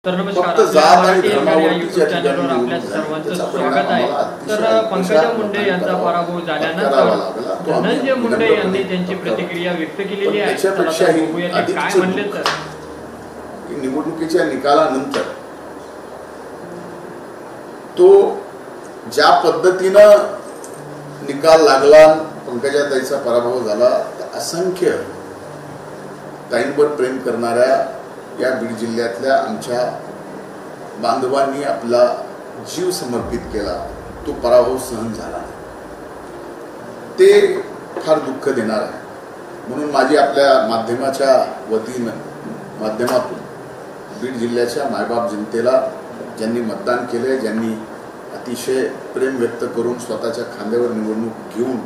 तर नमस्कार, फक्त जात आणि मराठी धर्मावरतीच्या YouTube चॅनलवर ठिकाणी आपल्या निवडून सर्वांचं त्याचा स्वागत परिणाम आहे. आम्हाला तर अतिशय पंकजा मुंडे विचार यांचा करावा पराभव लागला. झाल्यानंतर तो आम्ही धनंजय मुंडे यांनी विनम्रपणे त्यांची पत्करावा. प्रतिक्रिया व्यक्त पण केलेली आहे. चला तर त्याच्यापेक्षाही बघूया ते काय अधिकचं म्हणले. दुःख तर की निवडणुकीच्या निकालानंतर तो ज्या पद्धतीनं निकाल लागला, पंकजाताईचा पराभव झाला, असंख्य ताईंवर प्रेम करणाऱ्या या बीड जिल्ह्यातल्या आमच्या बांधवांनी आपला जीव समर्पित केला. तो पराभव सहन झाला नाही. ते फार दुःख देणार आहे. म्हणून माझी आपल्या माध्यमातून बीड जिल्ह्याच्या मायबाप जनतेला, ज्यांनी मतदान केले, ज्यांनी अतिशय प्रेम व्यक्त करून स्वतःच्या खांद्यावर निवडणूक घेऊन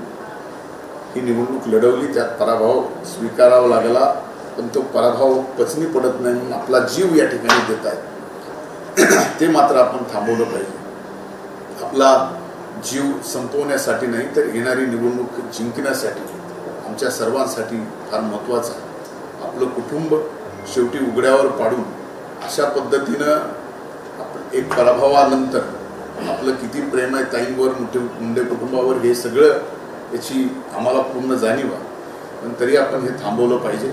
ही निवडणूक लढवली, त्यात पराभव स्वीकारावा लागला, पण तो पराभव पचनी पडत नाही म्हणून आपला जीव या ठिकाणी देत आहे. ते मात्र आपण थांबवलं पाहिजे. आपला जीव संपवण्यासाठी नाही, तर येणारी निवडणूक जिंकण्यासाठी आमच्या सर्वांसाठी फार महत्त्वाचं आहे. आपलं कुटुंब शेवटी उघड्यावर पाडून अशा पद्धतीनं एक पराभवानंतर आपलं किती प्रेम आहे ताईंवर, मुंडे कुटुंबावर, हे सगळं याची आम्हाला पूर्ण जाणीव आहे. पण तरी आपण हे थांबवलं पाहिजे.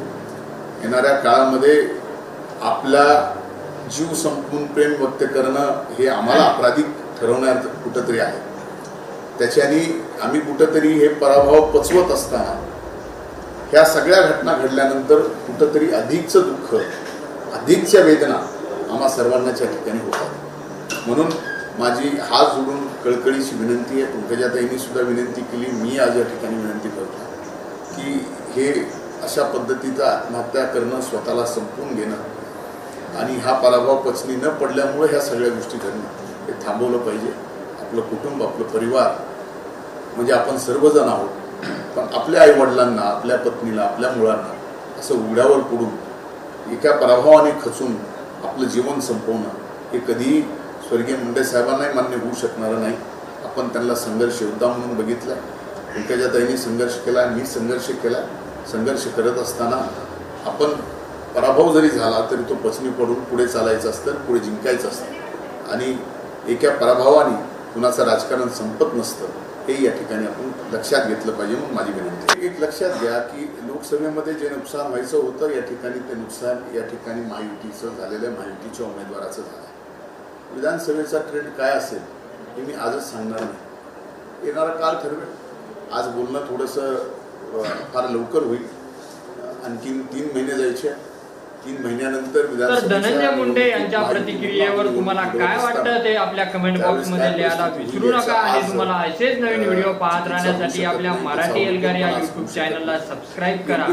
येणाऱ्या काळामध्ये आपला जीव संपवून प्रेम व्यक्त करणं हे आम्हाला अपराधिक ठरवण्यात कुठंतरी आहे. त्याच्याने आम्ही कुठंतरी हे पराभव पचवत असताना ह्या सगळ्या घटना घडल्यानंतर कुठंतरी अधिकचं दुःख, अधिकच्या वेदना आम्हा सर्वांनाच्या ठिकाणी होतात. म्हणून माझी हात जोडून कळकळीची विनंती आहे. पंकजाताईंनी सुद्धा विनंती केली, मी आज या ठिकाणी विनंती करतो की हे अशा पद्धतीचं आत्महत्या करणं, स्वतःला संपवून घेणं आणि हा पराभव पचनी न पडल्यामुळे ह्या सगळ्या गोष्टी घडणं हे थांबवलं पाहिजे. आपलं कुटुंब, आपलं परिवार, म्हणजे आपण सर्वजण आहोत, पण आपल्या आईवडिलांना, आपल्या पत्नीला, आपल्या मुलांना असं उघड्यावर पडून एका पराभवाने खचून आपलं जीवन संपवणं हे कधीही स्वर्गीय मुंडे साहेबांनाही मान्य होऊ शकणारं नाही. आपण त्यांना संघर्ष योद्धा म्हणून बघितलं. पंकजाताईंनी संघर्ष केला, मी संघर्ष केला. संघर्ष करत असताना आपण पराभव जरी झाला तरी तो पचनी पडून पुढे चालायचं असतं, पुढे जिंकायचं असतं. आणि एका पराभवाने कुणाचं राजकारण संपत नसतं, हे या ठिकाणी आपण लक्षात घेतलं पाहिजे. म्हणून माझी विनंती. एक लक्षात घ्या की लोकसभेमध्ये जे नुकसान व्हायचं होतं, या ठिकाणी ते नुकसान या ठिकाणी महायुतीचं झालेलं आहे, महायुतीच्या उमेदवाराचं झालं. विधानसभेचा ट्रेंड काय असेल हे मी आजच सांगणार नाही, येणारा काळ ठरवेल. आज बोलणं थोडंसं फार लवकर होईल. आणखीन 3 महिने जायचे. 3 महिन्यानंतर तर धनंजय मुंडे यांच्या प्रतिक्रियेवर तुम्हाला काय वाटतं ते आपल्या कमेंट बॉक्समध्ये लिहायला विसरू नका. आणि तुम्हाला असेच नवीन व्हिडिओ पाहत राहण्यासाठी आपल्या मराठी एल्गार या YouTube चॅनलला सबस्क्राईब करा.